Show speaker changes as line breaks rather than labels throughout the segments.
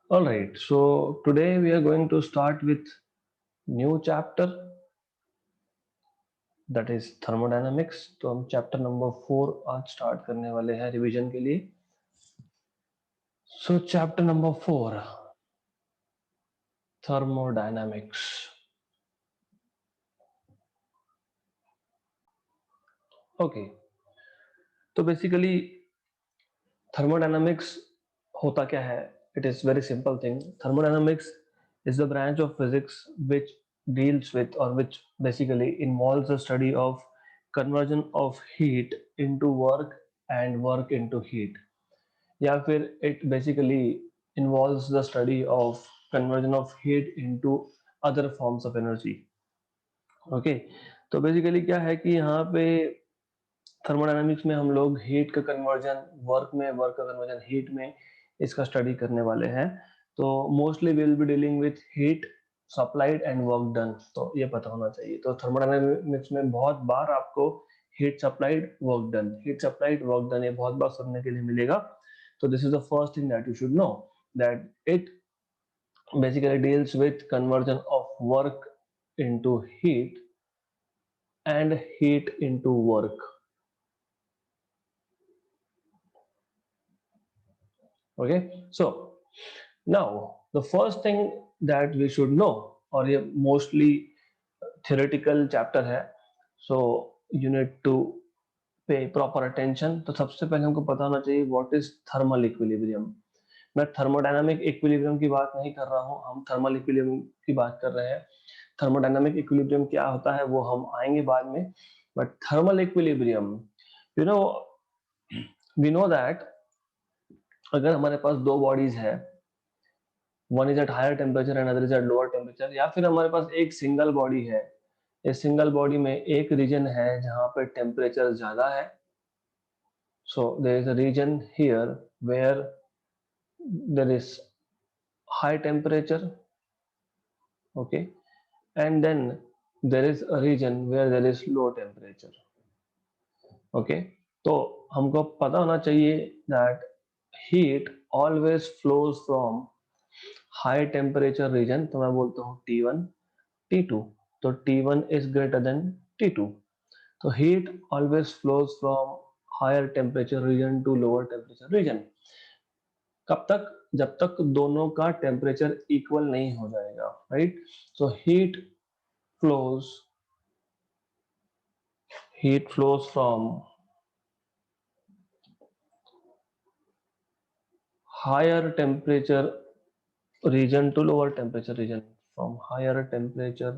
All right, so today we are going to start with new chapter that is thermodynamics. तो हम chapter number 4 आज start करने वाले हैं रिवीजन के लिए. So chapter number 4, thermodynamics. Okay, तो बेसिकली thermodynamics होता क्या है? It is very simple thing. Thermodynamics is the branch of physics which deals with or which basically involves the study of conversion of heat into work and work into heat. या फिर it basically involves the study of conversion of heat into other forms of energy. Okay, तो basically क्या है कि यहाँ पे thermodynamics में हम लोग हीट का कन्वर्जन वर्क में, वर्क का कन्वर्जन हीट में, इसका स्टडी करने वाले हैं. तो mostly we will be dealing with heat supplied and work done, तो ये पता होना चाहिए. तो थर्मोडायनामिक्स में बहुत बार आपको heat supplied work done, heat supplied work done ये बहुत बार सुनने के लिए मिलेगा. तो this is the first thing that you should no, that it basically deals with conversion of work into heat and heat into work. Okay, so now the first thing that we should know, और ये mostly theoretical chapter है, so you need to pay proper attention. तो सबसे पहले हमको पता होना चाहिए what is thermal equilibrium. मैं थर्मोडायनामिक इक्विलिब्रियम की बात नहीं कर रहा हूँ, हम थर्मल इक्विलिब्रियम की बात कर रहे हैं. थर्मोडायनामिक इक्विलिब्रियम क्या होता है वो हम आएंगे बाद में, but thermal equilibrium, you know, we know that अगर हमारे पास दो बॉडीज है, one is at higher temperature and other is at lower temperature, या फिर हमारे पास एक सिंगल बॉडी है, इस सिंगल बॉडी में एक रीजन है जहां पे टेम्परेचर ज्यादा है. So there is a region here where there is high temperature, okay, and then there is a region where there is low temperature. Okay, तो हमको पता होना चाहिए that heat always flows from high temperature region. तो मैं बोलता हूँ T1 T2, तो T1 is greater than T2. तो heat always flows from higher temperature region to lower temperature region. कब तक? जब तक दोनों का टेम्परेचर इक्वल नहीं हो जाएगा, right. So flows heat flows from higher temperature region to lower temperature region, from higher temperature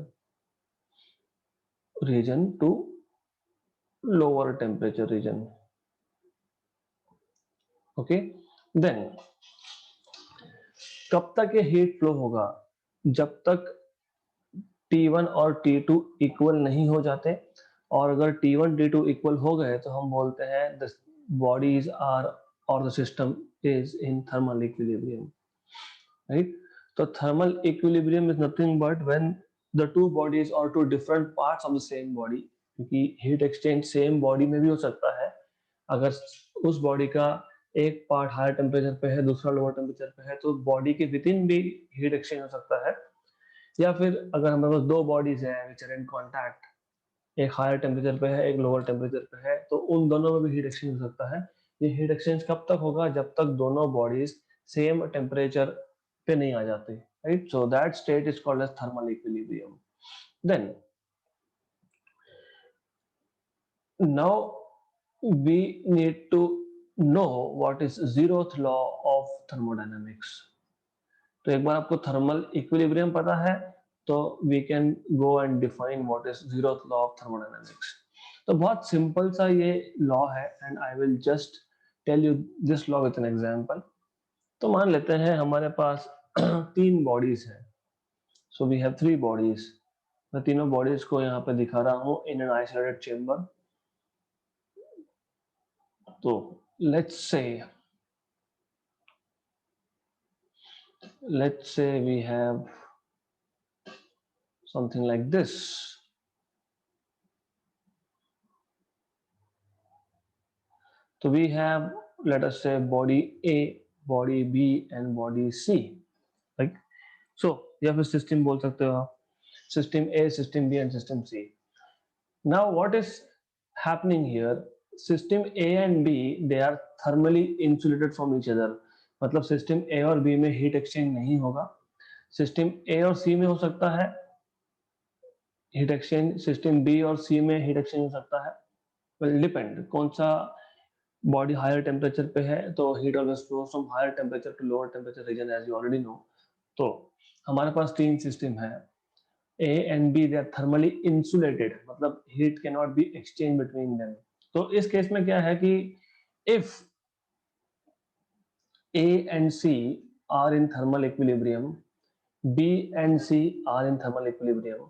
region to lower temperature region. Okay, then कब तक ये हीट फ्लो होगा? जब तक T1 और T2 इक्वल नहीं हो जाते, और अगर T1 T2 इक्वल हो गए तो हम बोलते हैं द बॉडीज आर और the system is in thermal equilibrium, right? So thermal equilibrium is nothing but when the two bodies or two different parts of the same body, क्योंकि heat exchange same body में भी हो सकता है. अगर उस body का एक पार्ट हायर टेम्परेचर पे है, दूसरा लोअर टेम्परेचर पे है, तो बॉडी के विद इन भी हीट एक्सचेंज हो सकता है. या फिर अगर हमारे पास दो बॉडीज है विच आर इन कॉन्टैक्ट, एक हायर टेम्परेचर पे है, एक लोअर टेम्परेचर पे है, तो उन दोनों में भी हीट एक्सचेंज हो सकता है. ये हीट एक्सचेंज कब तक होगा? जब तक दोनों बॉडीज सेम टेम्परेचर पे नहीं आ जाते, right. So that state is called as thermal equilibrium. Then now we need to know what is zeroth law of thermodynamics. तो एक बार आपको थर्मल इक्विलिब्रियम पता है तो we can go and define what is zeroth law of thermodynamics. तो बहुत simple सा ये लॉ है and I will just tell you this law with an example. तो मान लेते हैं हमारे पास तीन बॉडीज हैं. So we have three bodies. मैं तीनों बॉडीज को यहाँ पे दिखा रहा हूँ इन एन आइसोलेटेड चेम्बर. तो let's say we have something like this. So we have, let us say, body A, body B, and body C. Right. So या फिर सिस्टम बोल सकते हो आप, system A, system B and system C. Now what is happening here, system A and B they are thermally insulated from each other. मतलब system A और B में heat exchange नहीं होगा. सिस्टम ए और सी में हो सकता है हीट एक्सचेंज, सिस्टम बी और सी में हीट एक्सचेंज हो सकता है. विल डिपेंड कौन सा बॉडी हायर टेम्परेचर पे है, तो heat always flows from higher temperature to lower temperature region, as you already know. तो हमारे पास तीन सिस्टम है, A and B, they are thermally insulated, मतलब heat can not be exchange between them. तो इस केस में क्या है कि if A and C are in thermal equilibrium, B and C are in thermal equilibrium,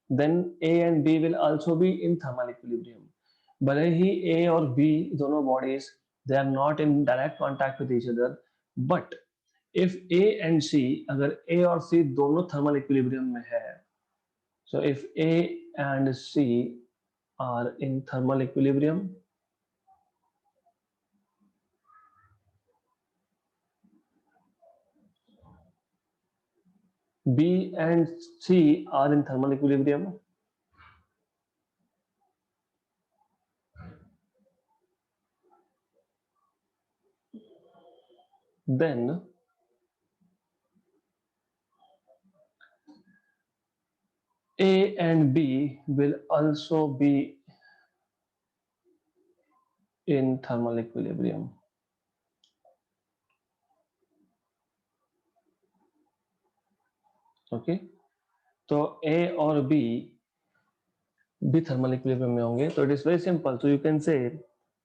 then A and B will also be in thermal equilibrium. भले ही A और B दोनों bodies they are not in direct contact with each other, but if A and C, अगर A और C दोनों thermal equilibrium में है, so if A and C are in thermal equilibrium, B and C are in thermal equilibrium, then A and B will also be in thermal equilibrium. Okay, तो A और B भी thermal equilibrium में होंगे. तो it is very simple. So you can say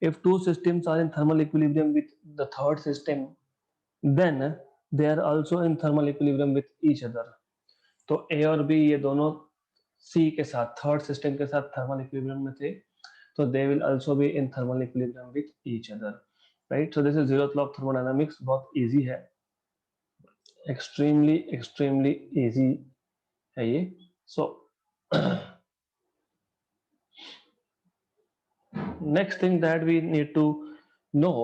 if two systems are in thermal equilibrium with the third system, then they are also in thermal equilibrium with each other. तो A और B ये दोनों C के साथ, third system के साथ thermal equilibrium में थे, तो they will also be in thermal equilibrium with each other. Right. So this is zeroth law of thermodynamics. बहुत इजी है, एक्सट्रीमली एक्सट्रीमली इजी है ये. सो next thing that we need to know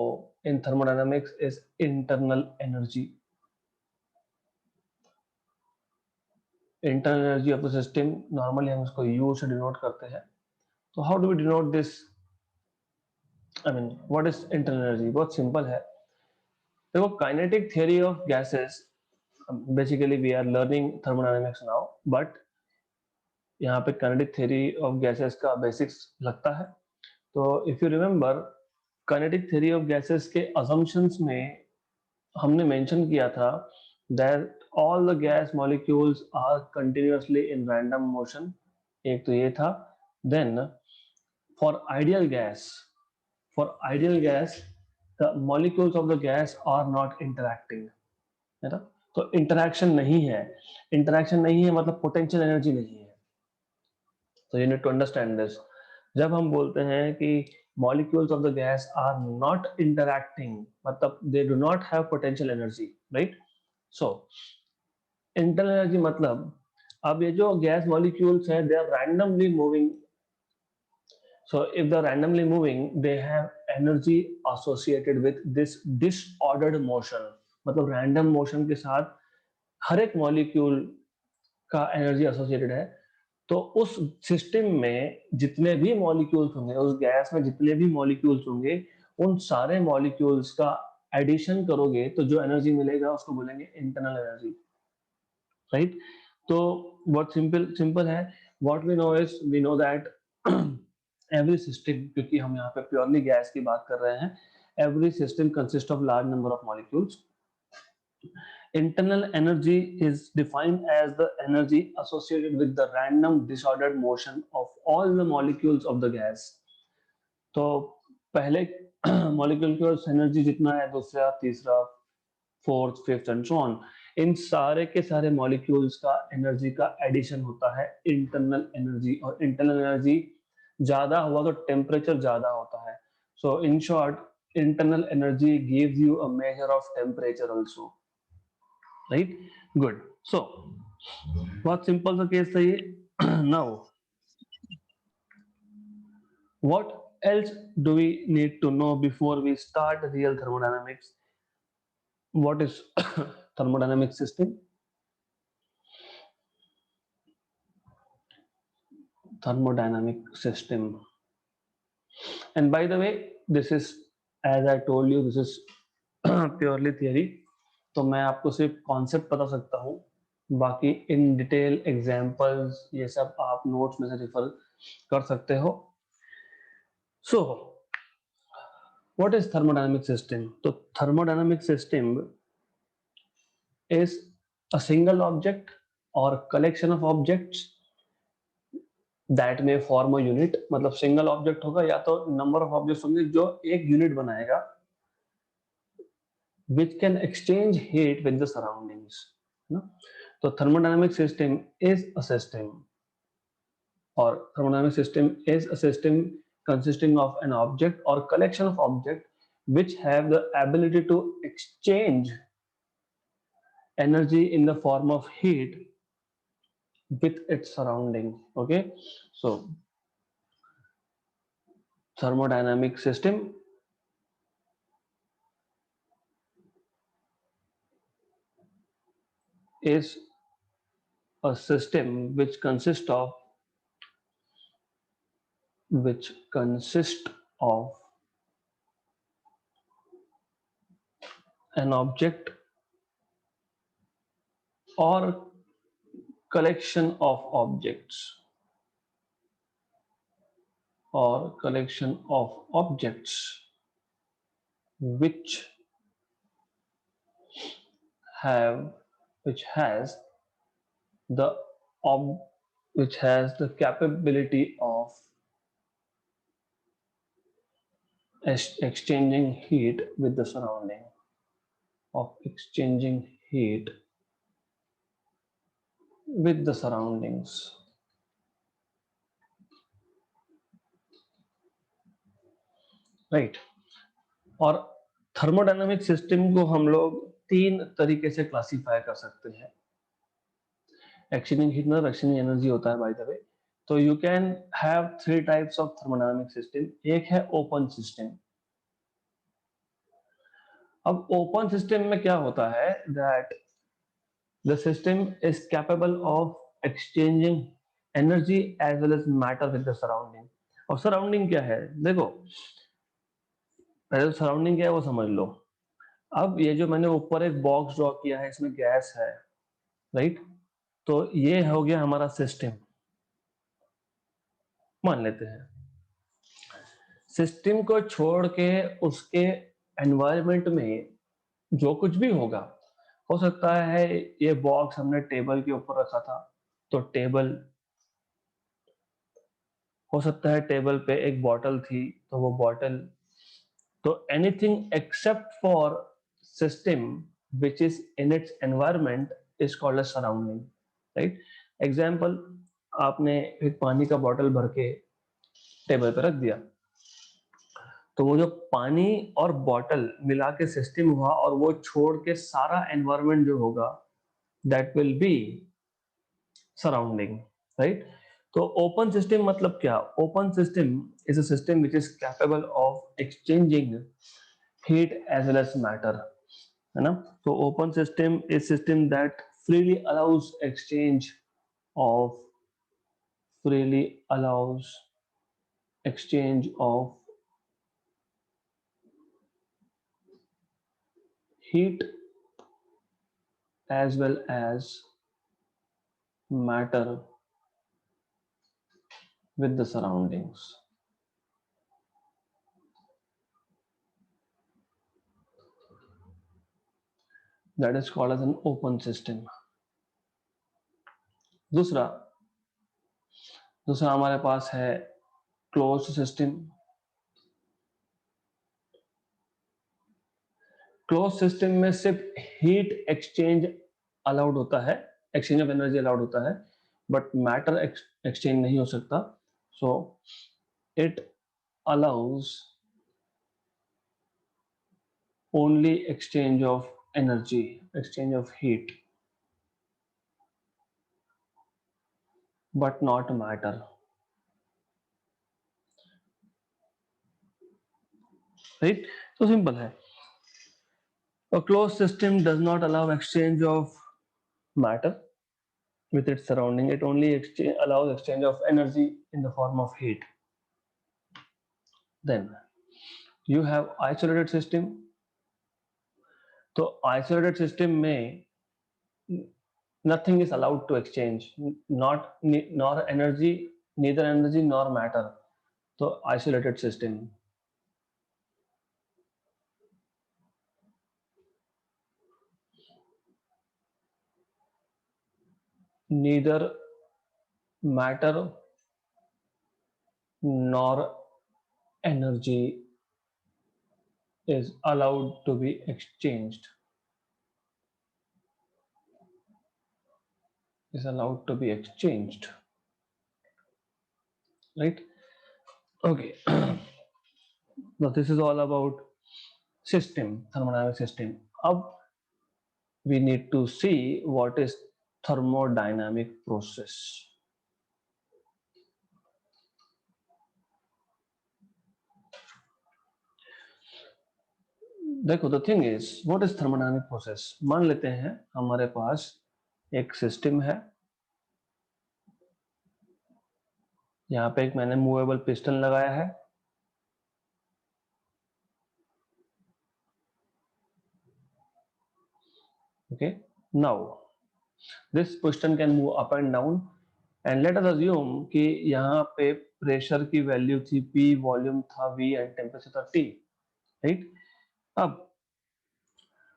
in thermodynamics is internal energy. Internal energy of the system, normally हम इसको U से denote करते हैं. तो how do we denote this? I mean, what is internal energy? बहुत simple है. देखो, kinetic theory of gases, basically we are learning thermodynamics now, but यहाँ पे kinetic theory of gases का basics लगता है. तो if you remember, kinetic theory of gases के assumptions में हमने मेंशन किया था that all the gas molecules are continuously in random motion. एक तो ये था. Then for ideal gas, for ideal gas the molecules of the gas are not interacting, है ना. तो इंटरैक्शन नहीं है. इंटरैक्शन नहीं है मतलब पोटेंशियल एनर्जी नहीं है. तो you need to understand this. जब हम बोलते हैं कि molecules of the gas are not interacting, मतलब they do not have potential energy, right? So internal energy मतलब अब ये जो गैस मॉलिक्यूल्स है they are randomly moving. So if they are randomly moving they have energy associated with this disordered motion. मतलब random motion के साथ हर एक molecule का एनर्जी एसोसिएटेड है. तो उस सिस्टम में जितने भी मॉलिक्यूल्स होंगे, उस गैस में जितने भी मॉलिक्यूल्स होंगे, उन सारे मॉलिक्यूल्स का एडिशन करोगे तो जो एनर्जी मिलेगा उसको बोलेंगे इंटरनल एनर्जी. राइट. तो बहुत सिंपल है. What we know is we know that every system, क्योंकि हम यहाँ पे प्योरली गैस की बात कर रहे हैं, every system consist of large number of molecules. Internal energy is defined as the energy associated with the random disordered motion of all the molecules of the gas. तो पहले मॉलिक्यूल की energy जितना है, दूसरा, तीसरा, fourth, fifth and so on, इन सारे के सारे मॉलिक्यूल्स का एनर्जी का एडिशन होता है इंटरनल एनर्जी. और इंटरनल एनर्जी ज्यादा हुआ तो टेम्परेचर ज्यादा होता है. So in short internal energy gives you a measure of temperature also. Right. Good. So बहुत सिंपल सा केस था ये. Now what else do we need to know before we start real thermodynamics? What is thermodynamic system? thermodynamic system. And by the way, this is, as I told you, this is purely theory. तो मैं आपको सिर्फ concept बता सकता हूँ, बाकी in detail examples ये सब आप नोट्स में से रेफर कर सकते हो. So what is thermodynamic system? तो thermodynamic system is a single object और collection of objects that may form a unit. मतलब सिंगल ऑब्जेक्ट होगा या तो नंबर ऑफ ऑब्जेक्ट्स होंगे जो एक यूनिट बनाएगा, which can exchange heat with the surroundings. ना? तो thermodynamic system is a system, or thermodynamic system is a system consisting of an object or collection of objects which have the ability to exchange energy in the form of heat with its surrounding. Okay, so thermodynamic system is a system which consists of an object or collection of objects which have which has the ob, which has the capability of exchanging heat with the surrounding, of exchanging heat with the surroundings. Right. और thermodynamic system को हम लोग तीन तरीके से classify कर सकते हैं. एक्सचेंजिंग हीट मतलब एक्सचेंजिंग एनर्जी होता है बाय द वे. तो you can have three types of thermodynamic system. एक है ओपन सिस्टम. अब ओपन सिस्टम में क्या होता है that the system is capable of exchanging energy as well as matter with the surrounding. और सराउंडिंग क्या है? देखो, पहले सराउंडिंग क्या है वो समझ लो. अब ये जो मैंने ऊपर एक बॉक्स ड्रॉ किया है, इसमें गैस है, राइट? तो ये हो गया हमारा सिस्टम, मान लेते हैं. सिस्टम को छोड़ के उसके एनवायरनमेंट में जो कुछ भी होगा, हो सकता है ये बॉक्स हमने टेबल के ऊपर रखा था, तो टेबल, हो सकता है टेबल पे एक बॉटल थी तो वो बॉटल. तो anything except for system which is in its environment is called as surrounding, right? Example, आपने एक पानी का बॉटल भर के टेबल पे रख दिया, तो वो जो पानी और बॉटल मिला के सिस्टम हुआ, और वो छोड़ के सारा एनवायरनमेंट जो होगा that will be surrounding, right? तो ओपन सिस्टम मतलब क्या? Open system is a system which is capable of exchanging heat as well as matter, है ना? तो open system is system that freely allows exchange of freely allows exchange of heat as well as matter with the surroundings. That is called as an open system. दूसरा दूसरा हमारे पास है closed system. Close system में सिर्फ heat exchange allowed होता है, exchange of energy allowed होता है, बट मैटर एक्सचेंज नहीं हो सकता. So it allows only exchange of energy, exchange of heat, but not matter, right? तो सिंपल है. A closed system does not allow exchange of matter. with its surrounding, it only allows exchange of energy in the form of heat. Then you have isolated system. तो isolated system में nothing is allowed to exchange, nor energy, neither energy nor matter. तो isolated system. Neither matter nor energy is allowed to be exchanged. Is allowed to be exchanged. Right? Okay. Now this is all about system, thermodynamic system. अब we need to see what is thermodynamic process. देखो, the thing is what is thermodynamic process. मान लेते हैं हमारे पास एक system है, यहाँ पे एक मैंने मूवेबल पिस्टन लगाया है. Okay, now this piston can move up and down and let us assume कि यहाँ पे प्रेशर की वैल्यू थी P, वॉल्यूम था V एंड टेम्परेचर था T. राइट? अब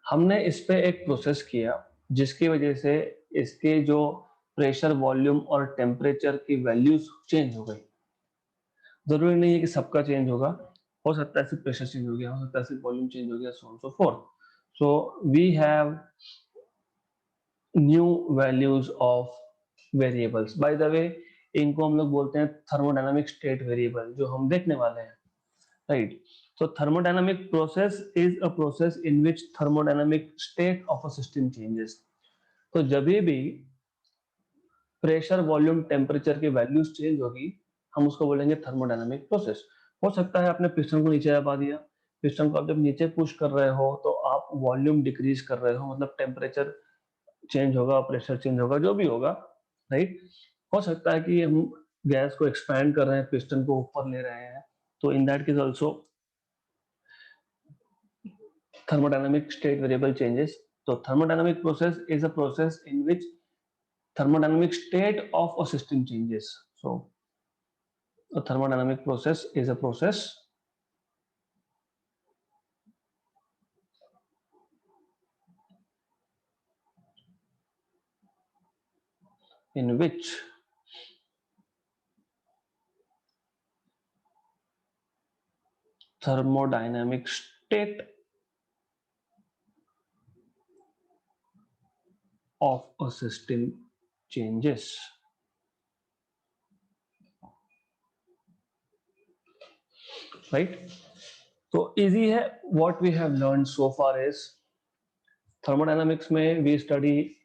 हमने इस पे एक प्रोसेस किया जिसकी वजह से इसके जो प्रेशर, वॉल्यूम और टेम्परेचर की वैल्यूज चेंज हो गई. जरूरी नहीं है कि सबका चेंज होगा, हो सकता है सिर्फ प्रेशर चेंज हो गया, हो सकता है सिर्फ वॉल्यूम चेंज हो गया, so on so forth. So we have new values of variables. By the way, इनको हम लोग बोलते हैं थर्मोडायनामिक स्टेट वेरिएबल, जो हम देखने वाले हैं. Right? So thermodynamic process is a process in which thermodynamic state of a system changes. तो जब भी प्रेशर, वॉल्यूम, टेम्परेचर की वैल्यूज चेंज होगी, हम उसको बोलेंगे थर्मोडायनामिक प्रोसेस. हो सकता है आपने पिस्टन को नीचे दबा दिया, पिस्टन को आप जब नीचे पुश कर रहे हो तो आप वॉल्यूम डिक्रीज कर रहे हो, मतलब टेम्परेचर चेंज होगा, प्रेशर चेंज होगा, जो भी होगा. राइट? हो सकता है कि हम गैस को एक्सपैंड कर रहे हैं, पिस्टन को ऊपर ले रहे हैं, तो इन that case also thermodynamic state variable changes. So thermodynamic process is a process in which thermodynamic state of a system changes. So a thermodynamic process is a process in which thermodynamic state of a system changes. Right? So easy है. What we have learned so far is thermodynamics में we study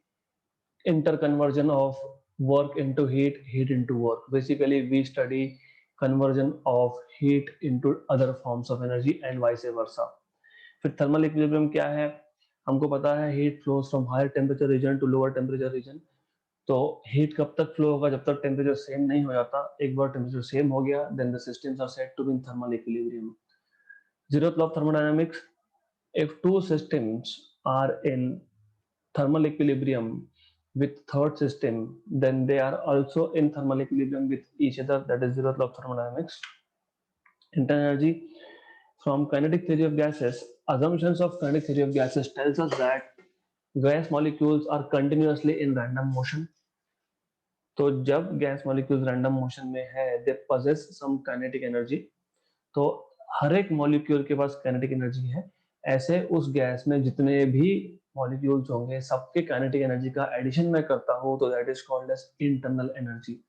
interconversion of work into heat, heat into work. Basically we study conversion of heat into other forms of energy and vice versa. फिर thermal equilibrium क्या है? हमको पता है heat flows from higher temperature region to lower temperature region. तो heat कब तक flow होगा? जब तक टेम्परेचर सेम नहीं हो जाता. एक बार टेम्परेचर सेम हो गया, then the systems are said to be in thermal equilibrium. Zeroth law of thermodynamics: if two systems are in thermal equilibrium with third system, then they are also in thermal equilibrium with each other. That is zeroth law of thermodynamics. Internal energy from kinetic theory of gases. Assumptions of kinetic theory of gases tells us that gas molecules are continuously in random motion. तो जब gas molecules random motion में है, they possess some kinetic energy. तो हर एक molecule के पास kinetic energy है. ऐसे उस गैस में जितने भी मॉलिक्यूल्स होंगे, सबके काइनेटिक एनर्जी का एडिशन मैं करता हूं, तो that is called as internal energy.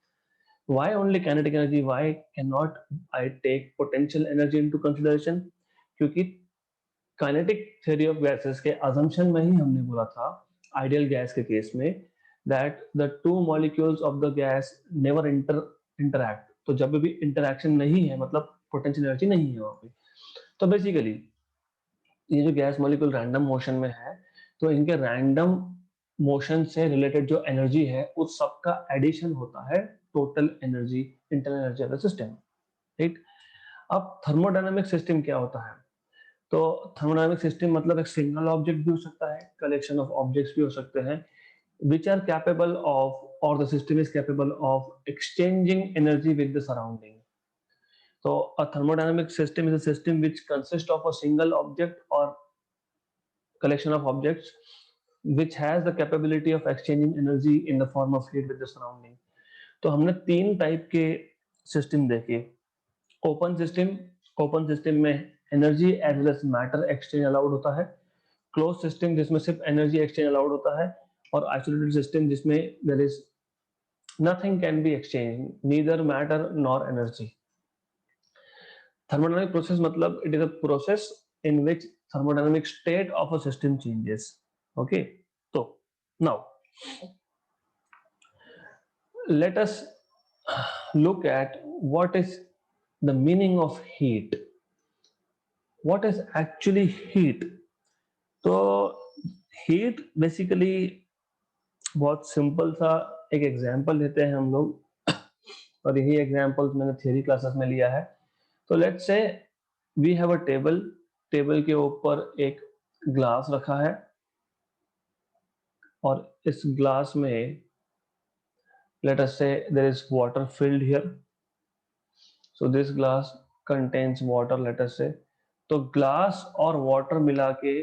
Why only kinetic energy? Why cannot I take potential energy into consideration? क्योंकि काइनेटिक थ्योरी ऑफ गैसेस के assumption में ही हमने बोला था आइडियल गैस के केस में that the two molecules of the gas never interact. तो जब भी इंटरेक्शन नहीं है, मतलब पोटेंशियल एनर्जी नहीं है वहां पे. तो बेसिकली ये जो गैस मॉलिक्यूल रैंडम मोशन में है, तो इनके रैंडम मोशन से रिलेटेड जो एनर्जी है उस सब का एडिशन होता है total energy, internal energy of the system, right. अब थर्मोडायनामिक सिस्टम क्या होता है? तो थर्मोडायनामिक सिस्टम मतलब एक सिंगल ऑब्जेक्ट भी हो सकता है, कलेक्शन ऑफ ऑब्जेक्ट्स भी हो सकते हैं, which are capable of or the system is capable of exchanging energy with the surrounding. So a thermodynamic system is a system which consists of a single object or collection of objects which has the capability of exchanging energy in the form of heat with the surrounding. तो हमने तीन type के system देखे। Open system में energy as well as matter exchange allowed होता है, close system जिसमें सिर्फ एनर्जी एक्सचेंज अलाउड होता है, और आइसोलेटेड सिस्टम जिसमें there is nothing can be exchanged, neither matter nor energy. Thermodynamic process matlab it is a process in which thermodynamic state of a system changes. Okay, so now let us look at what is the meaning of heat. What is actually heat? तो heat basically बहुत simple सा एक example लेते हैं हम लोग, और यही एग्जांपल्स मैंने थ्योरी क्लासेस में लिया है। तो let's say we have a table, table के ऊपर एक ग्लास रखा है, और इस ग्लास में let us say there is water filled here, so this glass contains water, let us say. तो ग्लास और वाटर मिला के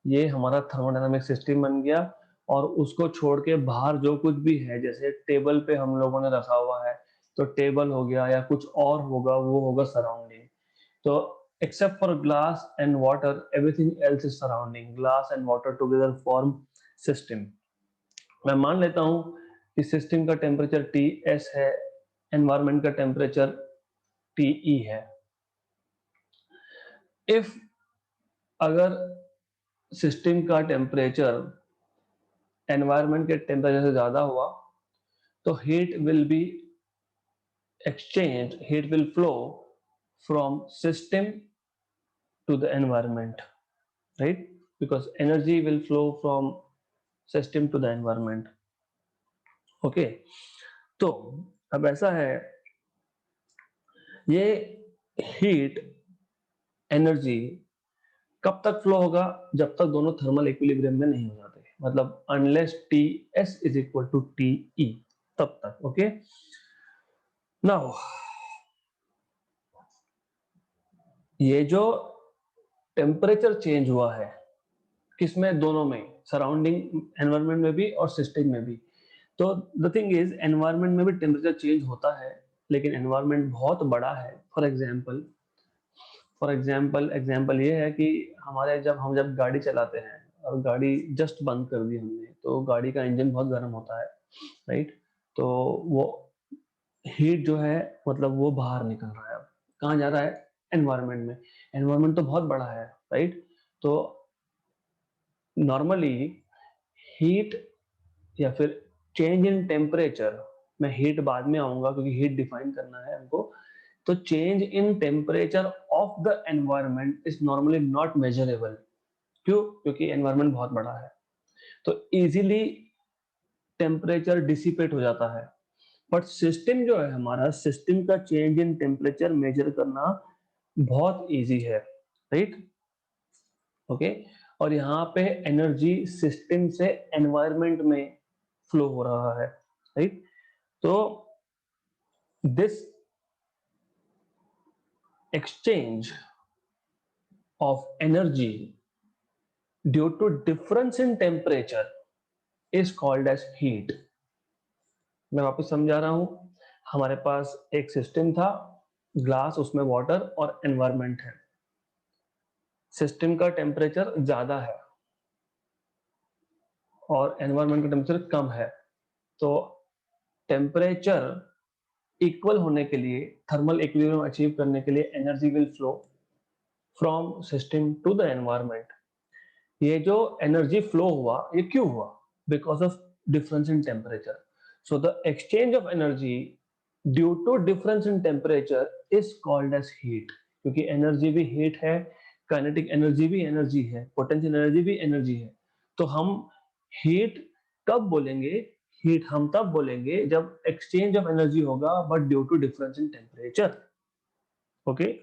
ये हमारा थर्मोडायनामिक सिस्टम बन गया, और उसको छोड़ के बाहर जो कुछ भी है, जैसे टेबल पे हम लोगों ने रखा हुआ है तो टेबल हो गया, या कुछ और होगा वो होगा सराउंडिंग। तो except for glass and water, everything else is surrounding. Glass and water together form system. मैं मान लेता हूं कि सिस्टम का टेम्परेचर Ts है, एनवायरमेंट का टेम्परेचर Te है। इफ अगर सिस्टम का टेम्परेचर एनवायरमेंट के टेम्परेचर से ज्यादा हुआ तो heat will be exchange, heat will flow from system to the environment, right? Because energy will flow from system to the environment. Okay, तो अब ऐसा है, ये हीट एनर्जी कब तक फ्लो होगा? जब तक दोनों थर्मल इक्विलिब्रियम में नहीं हो जाते, मतलब unless T S is equal to T E, तब तक। ओके, नाउ ये जो टेम्परेचर चेंज हुआ है किसमें? दोनों में, सराउंडिंग एनवायरमेंट में भी और सिस्टम में भी। तो द थिंग इज एनवायरमेंट में भी टेम्परेचर चेंज होता है, लेकिन एनवायरमेंट बहुत बड़ा है। फॉर एग्जाम्पल ये है कि हमारे जब गाड़ी चलाते हैं और गाड़ी जस्ट बंद कर दी हमने, तो गाड़ी का इंजन बहुत गर्म होता है, राइट। तो वो हीट जो है मतलब वो बाहर निकल रहा है, अब कहाँ जा रहा है? एनवायरमेंट में। एनवायरमेंट तो बहुत बड़ा है, राइट। तो नॉर्मली हीट या फिर चेंज इन टेम्परेचर, मैं हीट बाद में आऊंगा क्योंकि हीट डिफाइन करना है हमको। तो change in temperature of the environment is normally not measurable. क्यों? क्योंकि एनवायरमेंट बहुत बड़ा है, तो इजीली टेम्परेचर डिसिपेट हो जाता है। बट सिस्टम जो है हमारा, सिस्टम का चेंज इन टेम्परेचर मेजर करना बहुत इजी है, राइट। ओके, और यहाँ पे एनर्जी सिस्टम से एनवायरमेंट में फ्लो हो रहा है, राइट। तो this exchange of energy due to difference in temperature is called as heat. मैं वापस समझा रहा हूं, हमारे पास एक सिस्टम था, ग्लास, उसमें वाटर और एनवायरमेंट है। सिस्टम का टेम्परेचर ज्यादा है और एनवायरमेंट का टेम्परेचर कम है, तो टेम्परेचर इक्वल होने के लिए, थर्मल इक्विलिब्रियम अचीव करने के लिए energy will flow from system to the environment. ये जो एनर्जी फ्लो हुआ, ये क्यों हुआ? Because of difference in temperature. So the exchange of energy due to difference in temperature is called as heat. क्योंकि एनर्जी भी हीट है, kinetic energy भी एनर्जी है, पोटेंशियल एनर्जी भी एनर्जी है। तो हम हीट कब बोलेंगे हीट? हम तब बोलेंगे जब एक्सचेंज ऑफ एनर्जी होगा but due to difference in temperature. Okay,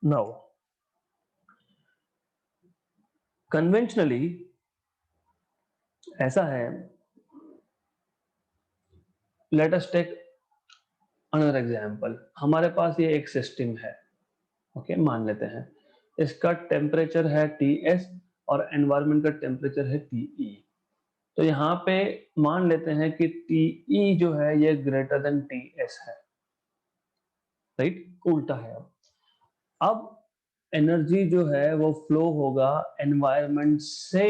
now conventionally ऐसा है, let us take another example. हमारे पास ये एक सिस्टम है, ओके, मान लेते हैं इसका टेम्परेचर है Ts और एनवायरनमेंट का टेम्परेचर है Te। तो यहाँ पे मान लेते हैं कि Te जो है ये ग्रेटर देन Ts है, राइट? उल्टा है। अब एनर्जी जो है वो फ्लो होगा एनवायरनमेंट से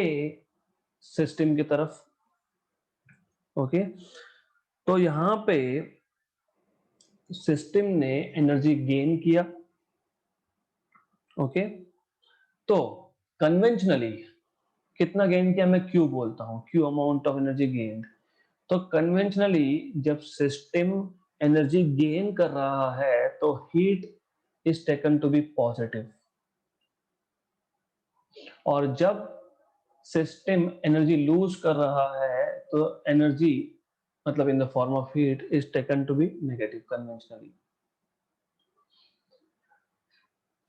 सिस्टम की तरफ। ओके, तो यहाँ पे सिस्टम ने एनर्जी गेन किया। ओके, तो कन्वेंशनली कितना गेन किया मैं क्यू बोलता हूँ, Q amount of energy gain. तो कन्वेंशनली जब सिस्टम एनर्जी गेन कर रहा है तो heat is taken to be positive, और जब सिस्टम एनर्जी लूज कर रहा है तो एनर्जी मतलब in the form of heat is taken to be negative conventionally.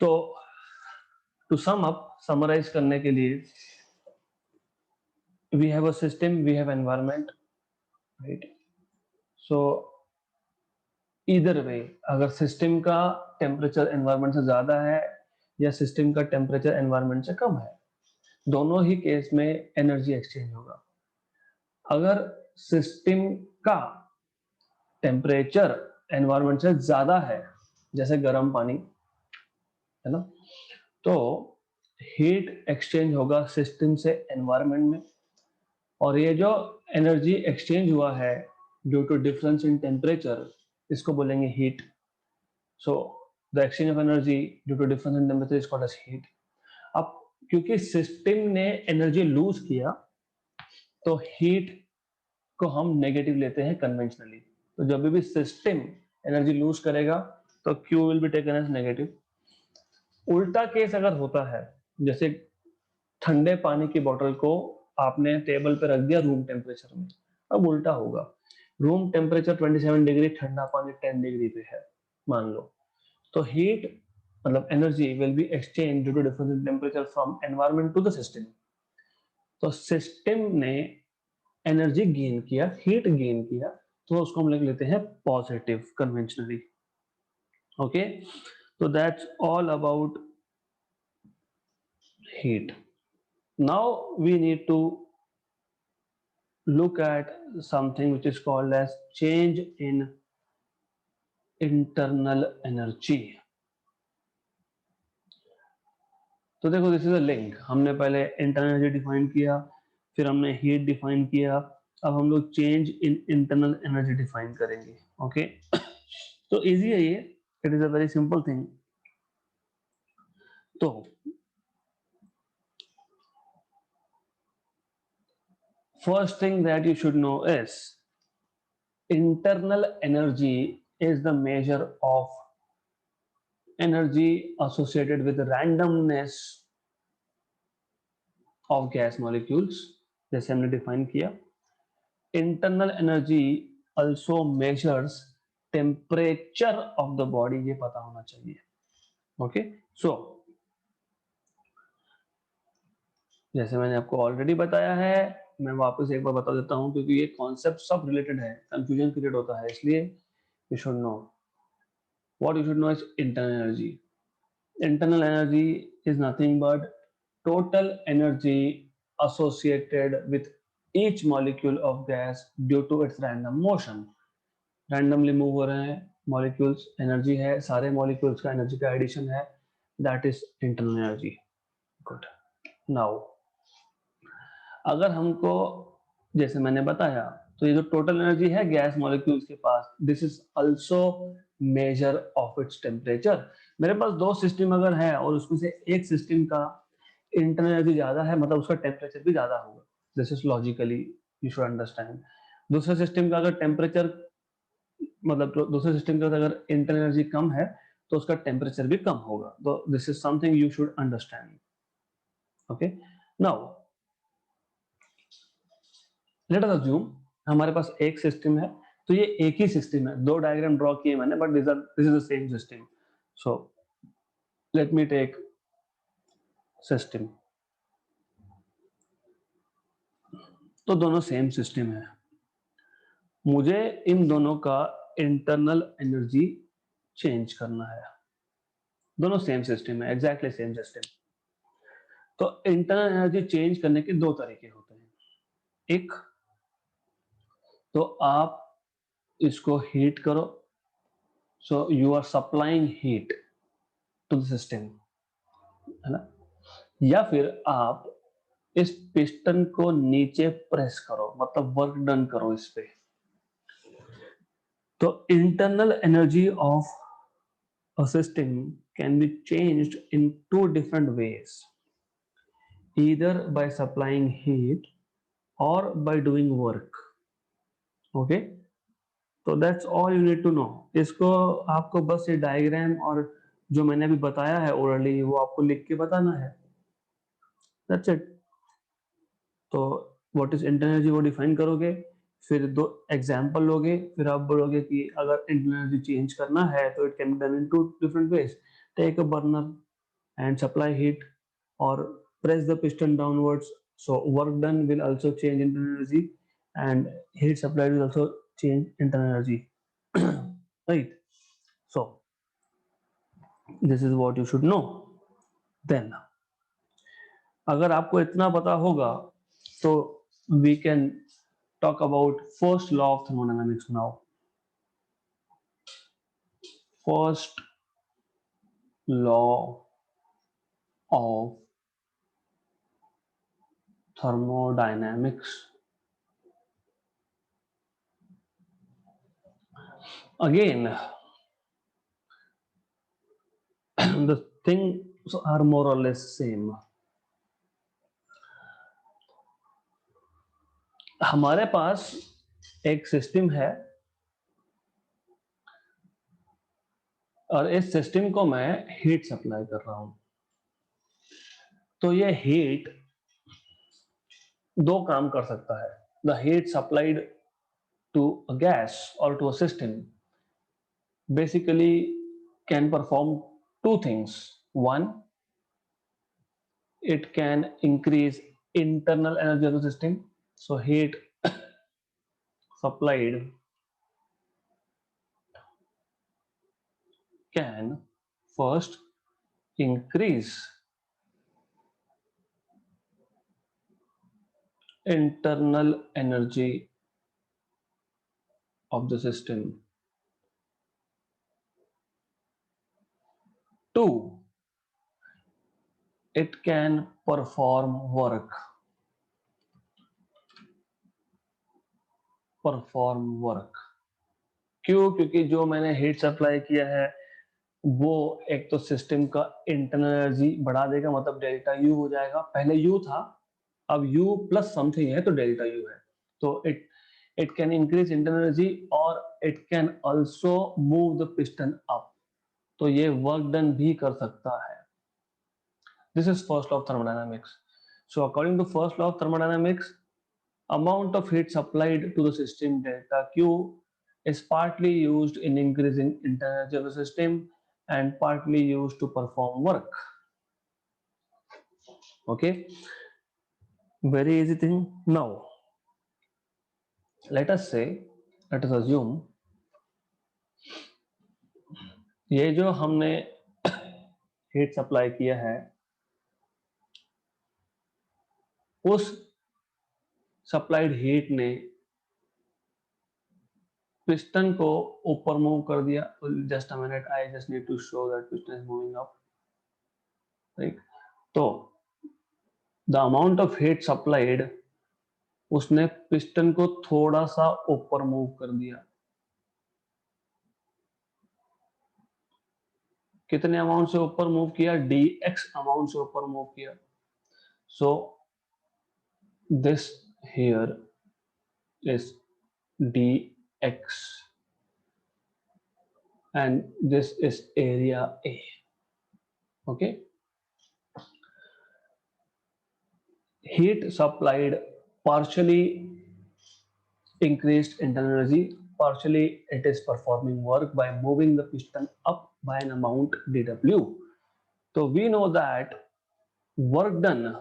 तो टू सम अप, समराइज करने के लिए, we have a system, we have environment, right? So इधर वे, अगर सिस्टम का टेम्परेचर एनवायरनमेंट से ज्यादा है या सिस्टम का टेम्परेचर एनवायरनमेंट से कम है, दोनों ही केस में एनर्जी एक्सचेंज होगा। अगर सिस्टम का टेम्परेचर एनवायरनमेंट से ज्यादा है, जैसे गर्म पानी है ना, तो हीट एक्सचेंज होगा सिस्टम से एनवायरनमेंट में, और ये जो एनर्जी एक्सचेंज हुआ है due to difference in temperature, इसको बोलेंगे heat. So the exchange of energy due to difference in temperature is called as heat. अब क्योंकि सिस्टम ने एनर्जी लूज किया तो हीट को हम नेगेटिव लेते हैं कन्वेंशनली। तो जब भी सिस्टम एनर्जी लूज करेगा तो Q will be taken as negative. उल्टा केस अगर होता है, जैसे ठंडे पानी की बोतल को आपने टेबल पे रख दिया रूम टेम्परेचर में, अब उल्टा होगा, रूम टेम्परेचर 27 डिग्री, ठंडा पानी 10 डिग्री पे है मान लो, तो हीट मतलब energy will be exchange due to difference in temperature from environment to the system. तो सिस्टम ने एनर्जी गेन किया, हीट गेन किया, तो उसको हम लिख लेते हैं पॉजिटिव कन्वेंशनली। ओके, तो that's all about heat. Now we need to look at something which is called as change in internal energy। तो देखो, दिस इज अ लिंक। हमने पहले इंटरनल एनर्जी डिफाइन किया, फिर हमने हीट डिफाइन किया, अब हम लोग change in internal energy define करेंगे। ओके, तो इजी है ये, it is a very simple thing. तो first thing that you should know is internal energy is the measure of energy associated with randomness of gas molecules, जैसे हमने define किया। Internal energy also measures temperature of the body, ये पता होना चाहिए। Okay, सो जैसे मैंने आपको ऑलरेडी बताया है, मैं वापस एक बार बता देता हूँ, क्योंकि ये कॉन्सेप्ट सब रिलेटेड है, कंफ्यूजन क्रिएट होता है, इसलिए you should know what you should know is internal energy. Internal energy is nothing but total energy associated with each molecule of gas due to its random motion। randomly move हो रहे हैं molecules, energy है, सारे molecules का energy का addition है, that is internal energy। good, now अगर हमको, जैसे मैंने बताया, तो ये जो टोटल एनर्जी है गैस मॉलिक्यूल्स के पास, this is also measure of its temperature. मेरे पास दो सिस्टम अगर है और उसमें से एक सिस्टम का इंटरनल एनर्जी ज्यादा है, मतलब उसका टेम्परेचर भी ज्यादा होगा। This is logically you should understand. दूसरे सिस्टम का अगर टेम्परेचर, मतलब दूसरे सिस्टम का अगर इंटरनल एनर्जी कम है तो उसका टेम्परेचर भी कम होगा। तो this is something you should understand. Okay, now let us assume हमारे पास एक सिस्टम है, तो ये एक ही सिस्टम है, दो डायग्राम ड्रॉ किए मैंने, but this is the same system. So let me tech system. तो दोनों सेम सिस्टम है, मुझे इन दोनों का इंटरनल एनर्जी चेंज करना है. दोनों सेम सिस्टम है, एग्जैक्टली सेम सिस्टम. तो इंटरनल एनर्जी चेंज करने के दो तरीके होते हैं. एक तो आप इसको हीट करो, so you are supplying heat to the system, है ना. या फिर आप इस पिस्टन को नीचे प्रेस करो, मतलब वर्क डन करो इस पे. तो internal energy of a system can be changed in two different ways, either by supplying heat or by doing work. Okay, तो that's all you need to know. इसको आपको बस ये डायग्राम और जो मैंने अभी बताया है ओरली वो आपको लिख के बताना है. That's it. तो व्हाट इज इंटरनल एनर्जी वो डिफाइन करोगे, फिर दो एग्जांपल लोगे, फिर आप बोलोगे कि अगर इंटरनल एनर्जी चेंज करना है तो it can be done in two different ways. Take a burner and supply heat or press the piston downwards, so work done will also change internal energy and heat supplied will also change internal energy. Right, so this is what you should know. Then अगर आपको इतना पता होगा तो we can talk about first law of thermodynamics now. First law of thermodynamics. Again, the things are more or less same. हमारे पास एक system है और इस सिस्टम को मैं हीट सप्लाई कर रहा हूं. तो ये हीट दो काम कर सकता है. The heat supplied to a gas और to a system basically can perform two things. One, it can increase internal energy of the system. So heat supplied can first increase internal energy of the system. Two, it can perform work. क्यों? क्योंकि जो मैंने heat supply किया है वो एक तो system का इंटरनल एनर्जी बढ़ा देगा, मतलब डेल्टा यू हो जाएगा. पहले यू था, अब यू प्लस समथिंग है तो डेल्टा यू है. तो it can increase internal energy और it can also move the piston up. तो ये वर्क डन भी कर सकता है. This is first law of thermodynamics. So according to first law of thermodynamics, amount of heat supplied to the system delta Q is partly used in increasing internal energy of the system and partly used to perform work. Okay, very easy thing. Now let us assume ये जो हमने heat supply किया है उस supplied heat ने piston को ऊपर move कर दिया. Just a minute, I just need to show that piston is moving up. Right, तो the amount of heat supplied, उसने पिस्टन को थोड़ा सा ऊपर मूव कर दिया. कितने अमाउंट से ऊपर मूव किया? dx अमाउंट से ऊपर मूव किया. So this here is dx and this is area A. Okay, heat supplied partially increased internal energy. Partially, it is performing work by moving the piston up by an amount dW. So we know that work done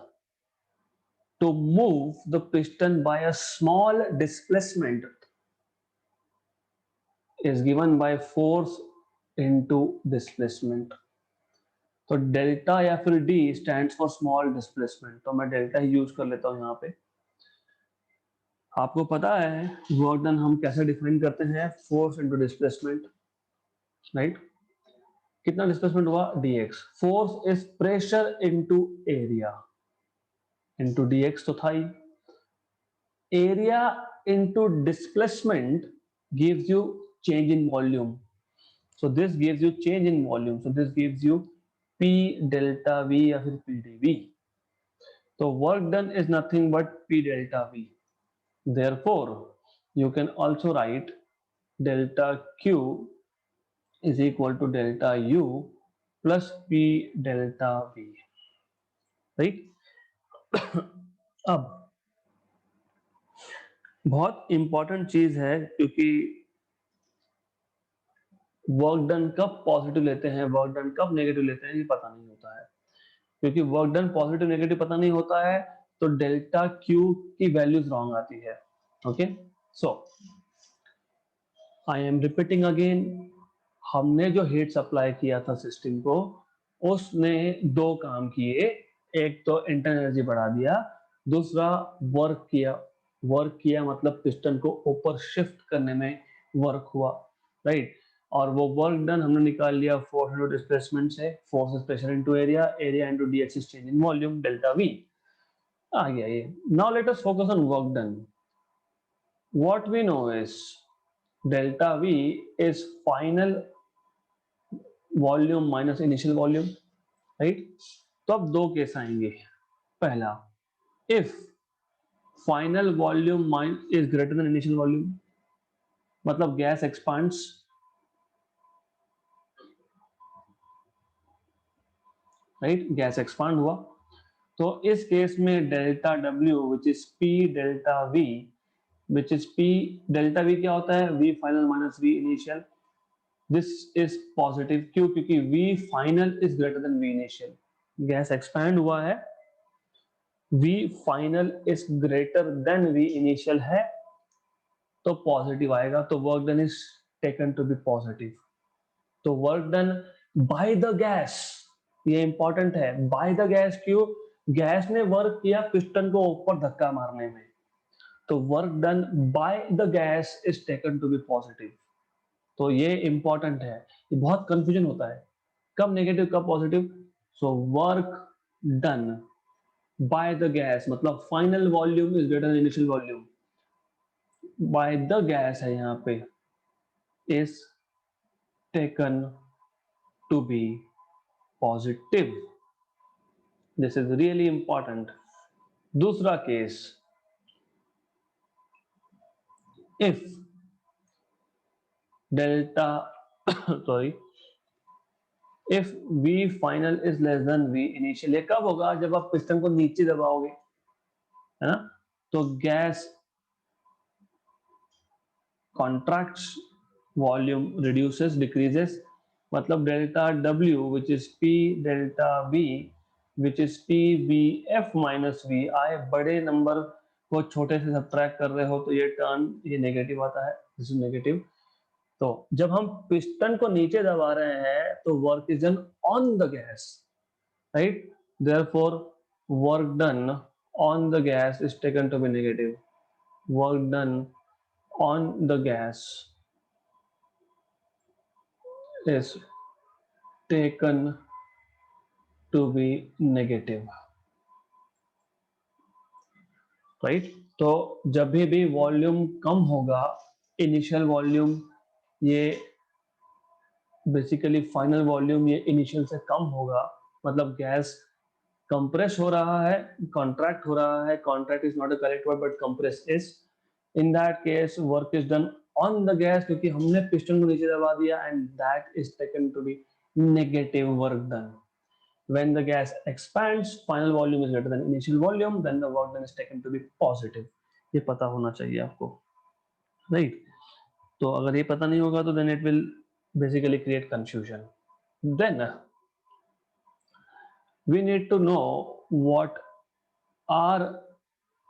to move the piston by a small displacement is given by force into displacement. तो delta या फिर D stands for small displacement, तो मैं delta ही use कर लेता हूं यहाँ पे। आपको पता है वर्क डन हम कैसे डिफाइन करते हैं, फोर्स इनटू डिस्प्लेसमेंट, राइट। कितना डिस्प्लेसमेंट हुआ, dx। Force is pressure into area, into dx तो था ही। Area into displacement gives you change in volume, so this gives you change in volume, so this gives you p delta v या फिर p dv। तो work done is nothing but p delta v, therefore you can also write delta q is equal to delta u plus p delta v, right। अब बहुत important चीज है, क्योंकि work done कब positive लेते हैं, work done कब negative लेते हैं, ये पता नहीं होता है। क्योंकि वर्क डन पॉजिटिव नेगेटिव पता नहीं होता है, तो डेल्टा क्यू की वैल्यूज रॉन्ग आती है। Okay, so I am repeating again, हमने जो हीट सप्लाई किया था सिस्टम को, उसने दो काम किए, एक तो इंटरनल एनर्जी बढ़ा दिया, दूसरा वर्क किया। वर्क किया मतलब पिस्टन को ऊपर शिफ्ट करने में वर्क हुआ, राइट। और वो वर्क डन हमने निकाल लिया फोर्स इनटू डिस्प्लेसमेंट से, force is pressure into area, area into dx is change in volume, delta v आ गया ये। Now let us focus on work done. What we know is delta v is final volume minus initial volume, right. तो अब दो case आएंगे। पहला, if final volume is greater than initial volume, मतलब gas expands, right, gas expand हुआ, तो इस case में delta W which is P delta V, which is P delta V क्या होता है, V final minus V initial, this is positive. क्यों, क्योंकि V final is greater than V initial, gas expand हुआ है, V final is greater than V initial है, तो positive आएगा, तो work done is taken to be positive. तो work done by the gas, ये इंपॉर्टेंट है, बाय द गैस। क्यों, गैस ने वर्क किया पिस्टन को ऊपर धक्का मारने में, तो work done by the gas is taken to be positive. तो ये इंपॉर्टेंट है, ये बहुत कंफ्यूजन होता है, कब नेगेटिव कब positive. So work done by the gas मतलब final volume is greater than initial volume, by the gas है यहाँ पे, is taken to be positive. This is really important. दूसरा case, if delta sorry, if V final is less than V initial, ये कब होगा, जब आप piston को नीचे दबाओगे, है ना। तो gas contracts, volume reduces, decreases, मतलब delta W which is P delta V which is PVF minus VI, बड़े नंबर को छोटे से सब्ट्रैक्ट कर रहे हो तो ये टर्न ये नेगेटिव आता है, दिस इज नेगेटिव। तो जब हम पिस्टन को नीचे दबा रहे हैं तो work is done on the gas, right, therefore work done on the gas is taken to be negative, work done on the gas is taken to be negative, right। तो जब भी वॉल्यूम कम होगा, इनिशियल वॉल्यूम ये basically final volume ये initial से कम होगा, मतलब gas compress हो रहा है, कॉन्ट्रैक्ट हो रहा है, contract is not a correct word but compress is, in that case work is done on the gas, क्योंकि हमने पिस्टन को नीचे दबा दिया, and that is taken to be negative work done. When the gas expands, final volume is greater than initial volume, then the work done is taken to be positive. ये पता होना चाहिए आपको। राइट। तो अगर ये पता नहीं होगा तो then it will basically create confusion. Then we need to know what are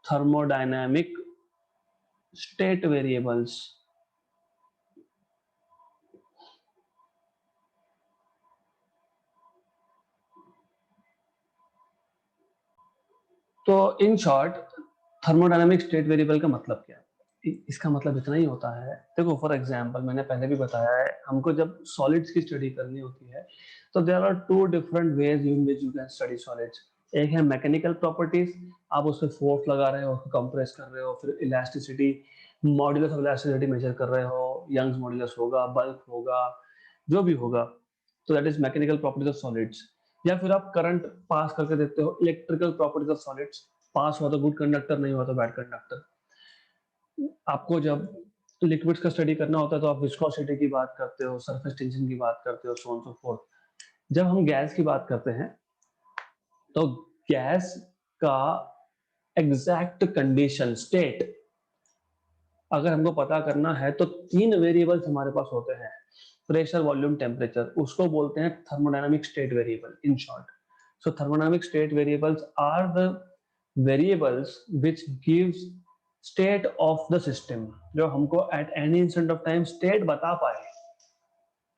thermodynamic state variables. तो in short thermodynamic state variable का मतलब क्या है? इसका मतलब इतना ही होता है, देखो फॉर एग्जांपल मैंने पहले भी बताया है, हमको जब सॉलिड्स की स्टडी करनी होती है तो there are two different ways in which you can study solids. एक है मैकेनिकल प्रॉपर्टीज, आप उस पर फोर्स लगा रहे हो, कंप्रेस कर रहे हो, फिर elasticity, modulus of elasticity measure कर रहे हो, यंग्स मॉड्यूलस होगा, बल्क होगा, जो भी होगा, तो that is mechanical properties of solids. या फिर आप करंट पास करके देखते हो, इलेक्ट्रिकल प्रॉपर्टीज ऑफ सॉलिड्स, पास हुआ तो गुड कंडक्टर, नहीं हुआ तो बैड कंडक्टर। आपको जब लिक्विड्स का स्टडी करना होता है तो आप विस्कोसिटी की बात करते हो, सरफेस टेंशन की बात करते हो, सो ऑन सो फोर्थ। जब हम गैस की बात करते हैं तो गैस का एग्जैक्ट कंडीशन स्टेट अगर हमको पता करना है तो तीन वेरिएबल्स हमारे पास होते हैं, प्रेशर, वॉल्यूम, टेम्परेचर, उसको बोलते हैं thermodynamic state variable in short. So thermodynamic state variables are the variables which gives state of the system, जो हमको at any instant of time state बता पाए,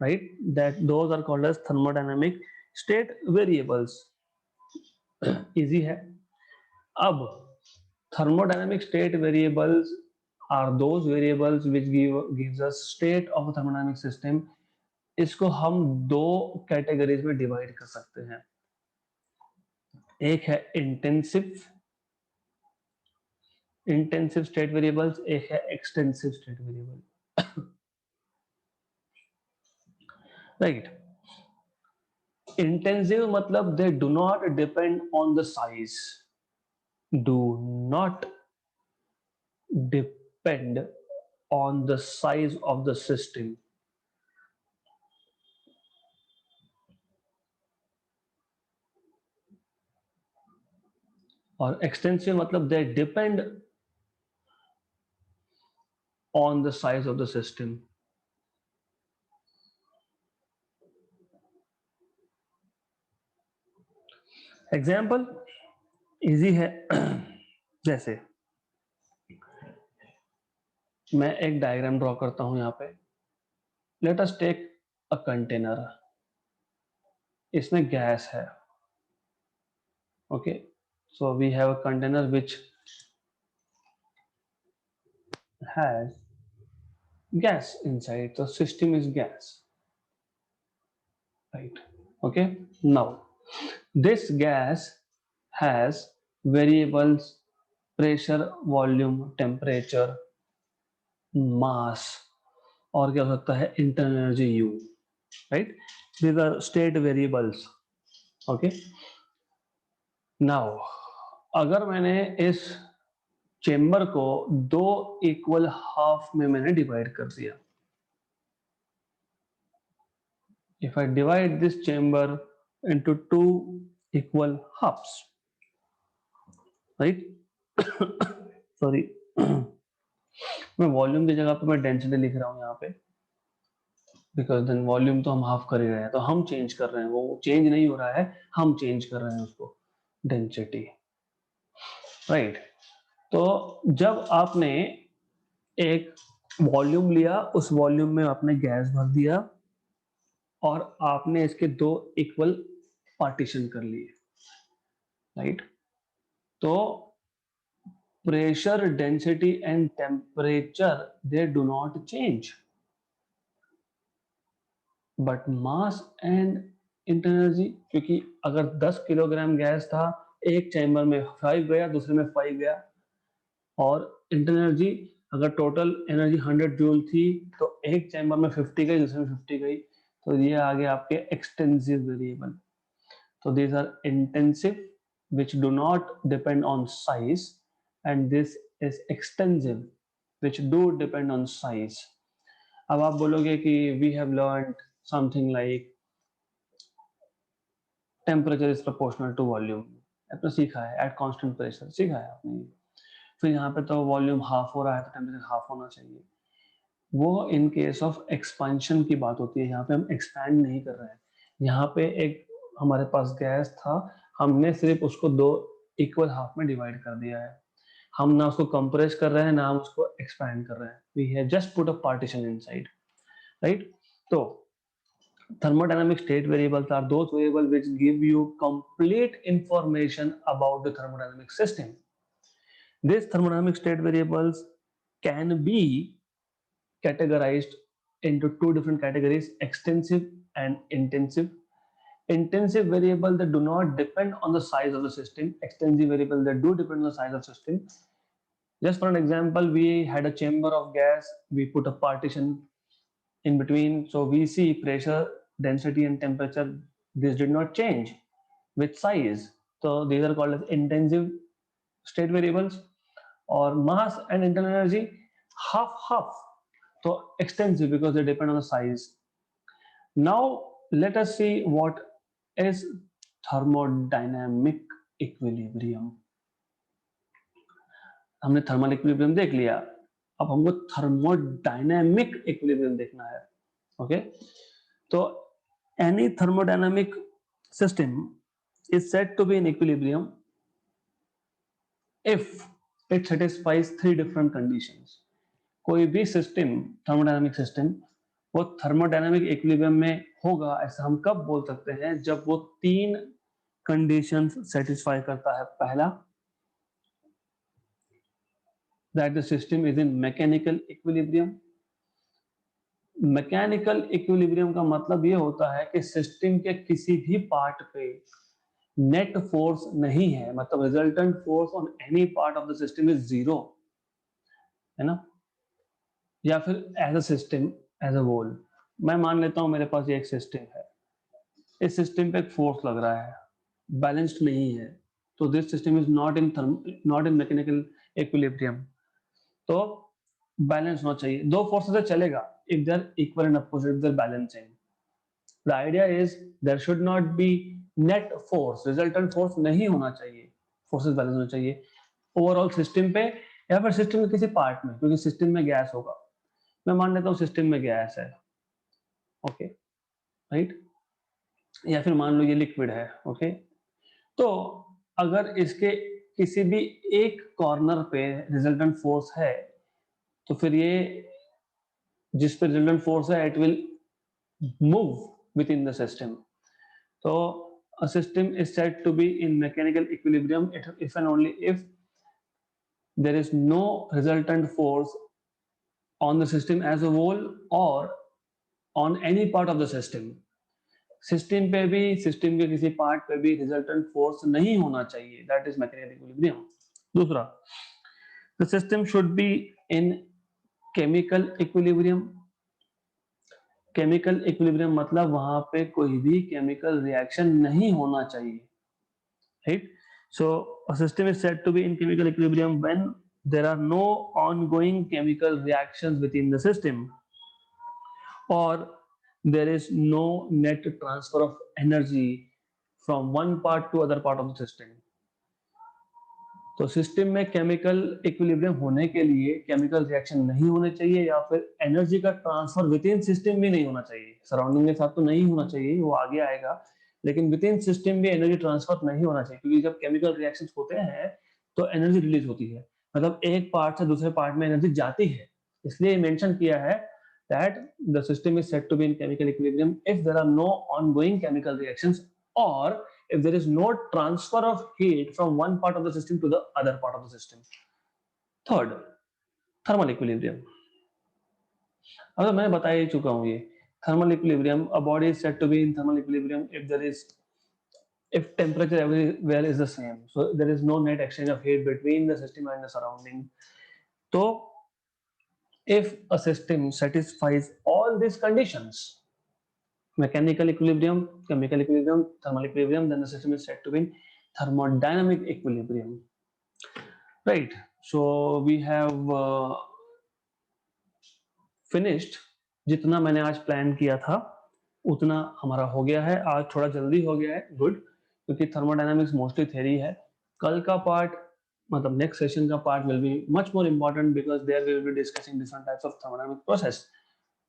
right, that those are called as thermodynamic state variables. Easy है। अब thermodynamic state variables are those variables which gives us state of a thermodynamic system। इसको हम दो categories में divide कर सकते हैं, एक है इंटेंसिव स्टेट वेरिएबल्स, एक है extensive state variable, right. Intensive मतलब they do not depend on the size, do not depend on the size of the system। और एक्सटेंसिव मतलब they depend on the size of the system। Example easy है। जैसे मैं एक diagram draw करता हूं यहाँ पे, let us take a container, इसमें गैस है, okay. So we have a container which has gas inside, so system is gas, right? Okay, now this gas has variables pressure, volume, temperature, mass, और क्या हो सकता है, internal energy U, right? These are state variables, okay। now अगर मैंने इस chamber को दो इक्वल हाफ में मैंने डिवाइड कर दिया, if I divide this chamber into two equal halves, right? Sorry, मैं वॉल्यूम की जगह पे मैं डेंसिटी लिख रहा हूं यहाँ पे, बिकॉज देन वॉल्यूम तो हम हाफ कर ही रहे हैं, तो हम चेंज कर रहे हैं, वो चेंज नहीं हो रहा है, हम चेंज कर रहे हैं उसको, डेंसिटी, राइट। तो जब आपने एक वॉल्यूम लिया, उस वॉल्यूम में आपने गैस भर दिया और आपने इसके दो इक्वल पार्टीशन कर लिए, राइट। तो pressure, density and temperature they do not change, but mass and internal energy, क्योंकि अगर 10 किलोग्राम गैस था, एक चैम्बर में 5 गया, दूसरे में 5 गया, और इंटरनल एनर्जी अगर टोटल एनर्जी 100 जूल थी तो एक चैम्बर में 50 गई, दूसरे में 50 गई, तो ये आ गया आपके एक्सटेंसिव वेरिएबल। तो these are intensive which do not depend on size, and this is extensive which do depend on size। अब आप बोलोगे कि we have learned something like temperature is proportional to volume, आपने सीखा है, at constant pressure सीखा है आपने। फिर यहाँ पे तो वॉल्यूम हाफ हो रहा है तो टेम्परेचर हाफ होना चाहिए। वो इन केस ऑफ एक्सपेंशन की बात होती है। यहाँ पे हम एक्सपैंड नहीं कर रहे हैं। यहाँ पे एक हमारे पास गैस था, हमने सिर्फ उसको दो इक्वल हाफ में डिवाइड कर दिया है। हम ना उसको कंप्रेस कर रहे हैं, ना हम उसको एक्सपैंड कर रहे हैं। We have just put a partition inside, right? तो thermodynamic state variables are those variables which give you complete information about the thermodynamic system. These thermodynamic state variables can be categorized into two different categories: extensive and intensive. Intensive variable that do not depend on the size of the system, extensive variable that do depend on the size of system. Just for an example, we had a chamber of gas, we put a partition in between, so we see pressure, density and temperature, this did not change with size, so these are called as intensive state variables. Or mass and internal energy, half half, so extensive because they depend on the size. Now let us see what is thermodynamic equilibrium. हमने thermal equilibrium देख लिया, अब हमको thermodynamic equilibrium देखना है। Okay, तो any thermodynamic system is said to be in equilibrium if it satisfies three different conditions. कोई भी सिस्टम, थर्मोडायनामिक सिस्टम, वो थर्मोडायनामिक इक्विलिब्रियम में होगा, ऐसा हम कब बोल सकते हैं? जब वो तीन कंडीशंस सेटिस्फाई करता है। पहला, that the system is in mechanical equilibrium. Mechanical equilibrium का मतलब ये होता है कि सिस्टम के किसी भी पार्ट पे नेट फोर्स नहीं है, मतलब resultant force on any part of the system is zero, है ना? या फिर as a system, as a whole, मैं मान लेता हूं मेरे पास ये एक सिस्टम है, इस सिस्टम पे एक फोर्स लग रहा है, बैलेंस्ड नहीं है, तो this system is not in mechanical equilibrium. तो बैलेंस होना चाहिए, दो फोर्सेस से चलेगा if they're equal and opposite, if they're balancing. The idea is there should not be net force, resultant force नहीं होना चाहिए, forces balance होना चाहिए ओवरऑल सिस्टम पे या फिर सिस्टम के किसी पार्ट में, क्योंकि सिस्टम में गैस होगा। मैं मान लेता हूँ सिस्टम में गैस है, ओके, राइट, या फिर मान लो ये लिक्विड है, ओके। तो अगर इसके किसी भी एक कॉर्नर पे रिजल्टेंट फोर्स है, तो फिर ये जिस पे रिजल्टेंट फोर्स है, it will move within the system. So a system is said to be in mechanical equilibrium if and only if there is no resultant force on the system as a whole or on any part of the system. System पे भी, system के किसी part पे भी resultant force नहीं होना चाहिए, that is mechanical equilibrium. दूसरा, the system should be in chemical equilibrium. Chemical equilibrium मतलब वहां पे कोई भी केमिकल रिएक्शन नहीं होना चाहिए, right? So a system is said to be in chemical equilibrium when there are no ongoing chemical reactions within the system or there is no net transfer of energy from one part to other part of the system. तो system में chemical equilibrium होने के लिए chemical reaction नहीं होने चाहिए या फिर एनर्जी का ट्रांसफर विद इन सिस्टम भी नहीं होना चाहिए। सराउंडिंग के साथ तो नहीं होना चाहिए, वो आगे आएगा, लेकिन विद इन सिस्टम भी एनर्जी ट्रांसफर नहीं होना चाहिए, क्योंकि जब केमिकल रिएक्शंस होते हैं तो एनर्जी रिलीज होती है, मतलब एक पार्ट से दूसरे पार्ट में एनर्जी जाती है। इसलिए मेंशन किया है that the system is said to be in chemical equilibrium if there are no ongoing chemical reactions or if there is no transfer of heat from one part of the system to the other part of the system. Third, thermal equilibrium. अब मैं बता ही चुका हूं ये thermal equilibrium. A body is said to be in thermal equilibrium if temperature everywhere is the same, so there is no net exchange of heat between the system and the surrounding. So if a system satisfies all these conditions, mechanical equilibrium, chemical equilibrium, thermal equilibrium, then the system is said to be in thermodynamic equilibrium. Right. So we have finished. जितना मैंने आज plan किया था उतना हमारा हो गया है। आज थोड़ा जल्दी हो गया है, गुड, क्योंकि थर्मोडायनामिक्स मोस्टली थ्योरी है। कल का पार्ट मतलब next session का part will be much more important because there we will be discussing different types of thermodynamic process,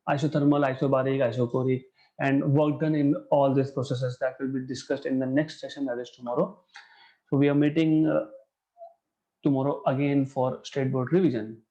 isothermal, isobaric, isochoric, and work done in all these processes that will be discussed in the next session, that is tomorrow. So we are meeting tomorrow again for state board revision.